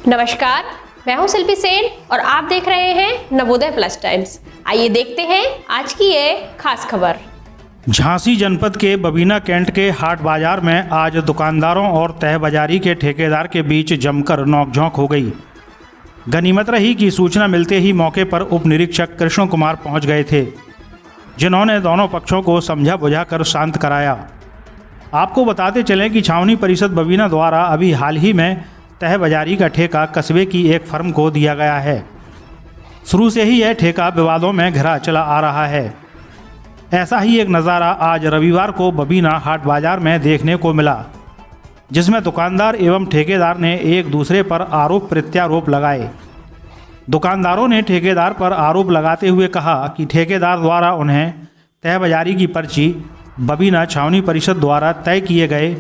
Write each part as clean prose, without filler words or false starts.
नमस्कार, मैं हूं शिल्पी सेन और आप देख रहे हैं नवोदय प्लस टाइम्स। आइए देखते हैं आज की ये खास खबर। झांसी जनपद के बबीना कैंट के हाट बाजार में आज दुकानदारों और तह बाजारी के ठेकेदार के बीच जमकर नोकझोंक हो गई। गनीमत रही कि सूचना मिलते ही मौके पर उप निरीक्षक कृष्ण कुमार पहुंच गए थे, जिन्होंने दोनों पक्षों को समझा बुझाकर शांत कराया। आपको बताते चलें कि छावनी परिषद बबीना द्वारा अभी हाल ही में तह बाजारी का ठेका कस्बे की एक फर्म को दिया गया है। शुरू से ही यह ठेका विवादों में घिरा चला आ रहा है। ऐसा ही एक नज़ारा आज रविवार को बबीना हाट बाजार में देखने को मिला, जिसमें दुकानदार एवं ठेकेदार ने एक दूसरे पर आरोप प्रत्यारोप लगाए। दुकानदारों ने ठेकेदार पर आरोप लगाते हुए कहा कि ठेकेदार द्वारा उन्हें तह बाजारी की पर्ची बबीना छावनी परिषद द्वारा तय किए गए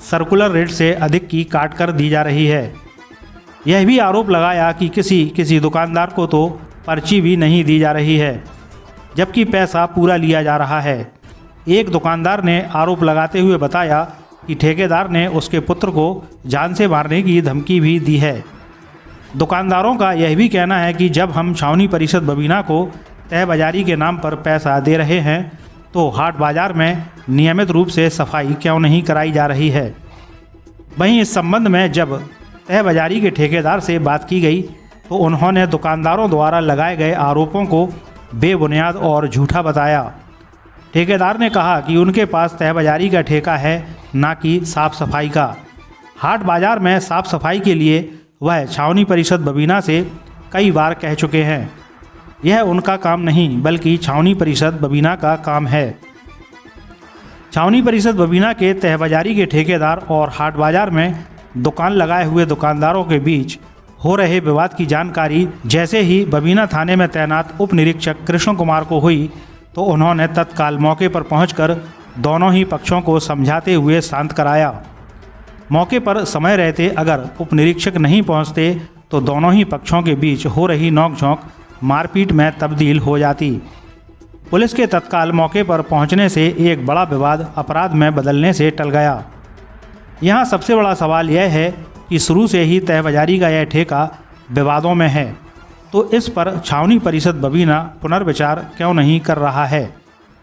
सर्कुलर रेट से अधिक की काट कर दी जा रही है। यह भी आरोप लगाया कि किसी दुकानदार को तो पर्ची भी नहीं दी जा रही है, जबकि पैसा पूरा लिया जा रहा है। एक दुकानदार ने आरोप लगाते हुए बताया कि ठेकेदार ने उसके पुत्र को जान से मारने की धमकी भी दी है। दुकानदारों का यह भी कहना है कि जब हम छावनी परिषद बबीना को तह बाजारी के नाम पर पैसा दे रहे हैं तो हाट बाजार में नियमित रूप से सफाई क्यों नहीं कराई जा रही है। वहीं इस संबंध में जब तह बाजारी के ठेकेदार से बात की गई तो उन्होंने दुकानदारों द्वारा लगाए गए आरोपों को बेबुनियाद और झूठा बताया। ठेकेदार ने कहा कि उनके पास तह बाजारी का ठेका है, ना कि साफ सफाई का। हाट बाजार में साफ सफाई के लिए वह छावनी परिषद बबीना से कई बार कह चुके हैं। यह उनका काम नहीं बल्कि छावनी परिषद बबीना का काम है। छावनी परिषद बबीना के तह बाजारी के ठेकेदार और हाट बाजार में दुकान लगाए हुए दुकानदारों के बीच हो रहे विवाद की जानकारी जैसे ही बबीना थाने में तैनात उप निरीक्षक कृष्ण कुमार को हुई तो उन्होंने तत्काल मौके पर पहुंचकर दोनों ही पक्षों को समझाते हुए शांत कराया। मौके पर समय रहते अगर उप निरीक्षक नहीं पहुंचते तो दोनों ही पक्षों के बीच हो रही नोकझोंक मारपीट में तब्दील हो जाती। पुलिस के तत्काल मौके पर पहुंचने से एक बड़ा विवाद अपराध में बदलने से टल गया। यहाँ सबसे बड़ा सवाल यह है कि शुरू से ही तह बाजारी का यह ठेका विवादों में है, तो इस पर छावनी परिषद बबीना पुनर्विचार क्यों नहीं कर रहा है।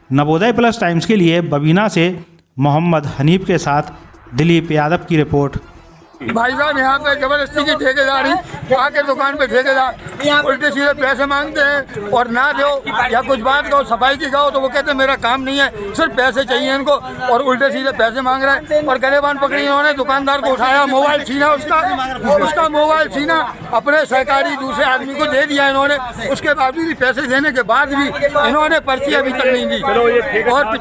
नवोदय प्लस टाइम्स के लिए बबीना से मोहम्मद हनीफ के साथ दिलीप यादव की रिपोर्ट। भाई साहब यहाँ पे जबरदस्ती की ठेकेदारी आके दुकान पे ठेकेदार उल्टे सीधे पैसे मांगते हैं और ना दो या कुछ बात कहो सफाई की कहो तो वो कहते हैं मेरा काम नहीं है, सिर्फ पैसे चाहिए इनको, और उल्टे सीधे पैसे मांग रहे हैं। और गलेबान पकड़ी इन्होंने, दुकानदार को उठाया, मोबाइल छीना उसका मोबाइल छीना, अपने सहकारी दूसरे आदमी को दे दिया इन्होंने। उसके बावजूद भी पैसे देने के बाद भी इन्होंने पर्ची अभी तक नहीं दी। और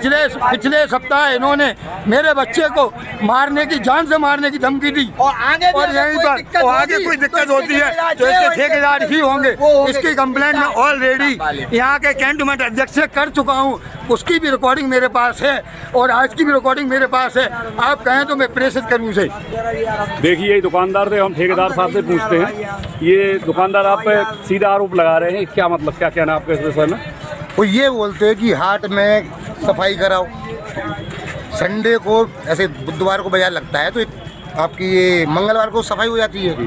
पिछले सप्ताह इन्होंने मेरे बच्चे को मारने की, जान से मारने की धमकी दी। और यहीं पर आगे कोई दिक्कत होती है तो इसके ठेकेदार ही होंगे। इसकी कंप्लेंट मैं ऑलरेडी यहाँ के कैंटोनमेंट अध्यक्ष से कर चुका हूँ, उसकी भी रिकॉर्डिंग मेरे पास है और आज की भी रिकॉर्डिंग मेरे पास है। आप कहें तो मैं प्रेषित करूँ उसे। देखिए, ये दुकानदार थे, हम ठेकेदार साहब से पूछते हैं। ये दुकानदार आप पे सीधा आरोप लगा रहे हैं, क्या मतलब, क्या कहना आपके इस विषय में? वो ये बोलते हैं कि हाट में सफाई कराओ, संडे को ऐसे बुधवार को बाजार लगता है तो आपकी ये मंगलवार को सफाई हो जाती है।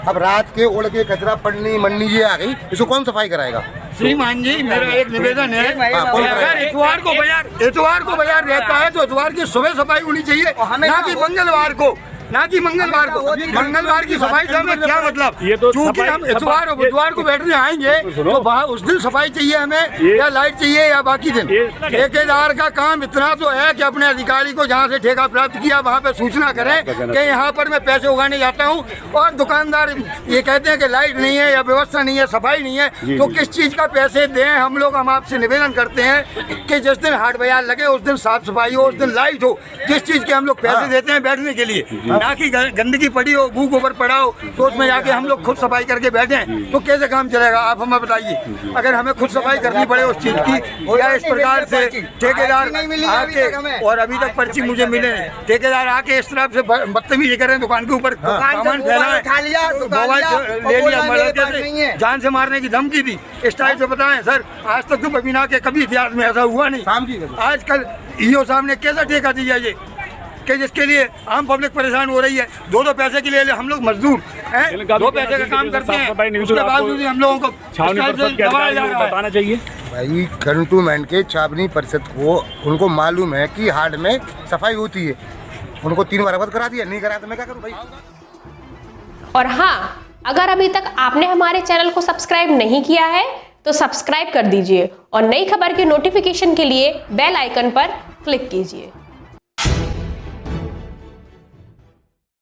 अब रात के उड़ के कचरा पड़नी मन्नी ये आ गई, इसको कौन सफाई कराएगा? श्रीमान जी, मेरा एक निवेदन है, अगर इतवार को बाजार रहता है तो इतवार की सुबह सफाई होनी चाहिए, ना कि मंगलवार को। मंगलवार की सफाई करने क्या मतलब? ये तो चूंकि हम इतवार और बुधवार को बैठने आएंगे तो उस दिन सफाई चाहिए हमें, या लाइट चाहिए या बाकी दिन। ठेकेदार का काम इतना तो है कि अपने अधिकारी को जहाँ से ठेका प्राप्त किया वहाँ पे सूचना करें कि यहाँ पर मैं पैसे उगाने जाता हूँ। और दुकानदार ये कहते हैं कि लाइट नहीं है या व्यवस्था नहीं है, सफाई नहीं है, तो किस चीज़ का पैसे दें हम लोग? हम आपसे निवेदन करते हैं कि जिस दिन हाट बाजार लगे उस दिन साफ सफाई हो, उस दिन लाइट हो। जिस चीज़ के हम लोग पैसे देते हैं बैठने के लिए, ना कि गंदगी पड़ी हो, गू गोबर पड़ा हो तो उसमें जाके हम लोग खुद सफाई करके बैठे तो कैसे काम चलेगा? आप हमें बताइए। अगर हमें खुद सफाई करनी पड़े उस चीज की, या इस प्रकार से ठेकेदार आके, और अभी तक पर्ची मुझे मिले नहीं, ठेकेदार आके इस तरह से बदतमीजी करें, दुकान के ऊपर सामान फैलाएं, मोबाइल ले लिया, जान से मारने की धमकी दी, इस टाइप से बताएं। सर, आज तक तो बबीना के कभी इतिहास में ऐसा हुआ नहीं। आजकल ईओ साहब ने कैसा ठेका दिया ये कि जिसके लिए आम पब्लिक परेशान हो रही है। 2 पैसे के लिए हम लोग मजदूर हैं, 2 पैसे का काम करते हैं, उसके बावजूद भी हम लोगों को दबाया जा रहा है। बताना चाहिए भाई कंटोनमेंट के छावनी परिषद को उनको मालूम है कि हाट में सफाई होती है, उनको 3 बार अवगत करा दिया, नहीं करा तो मैं क्या करूँ भाई। और हाँ, अगर अभी तक आपने हमारे चैनल को सब्सक्राइब नहीं किया है तो सब्सक्राइब कर दीजिए और नई खबर के नोटिफिकेशन के लिए बेल आइकन पर क्लिक कीजिए।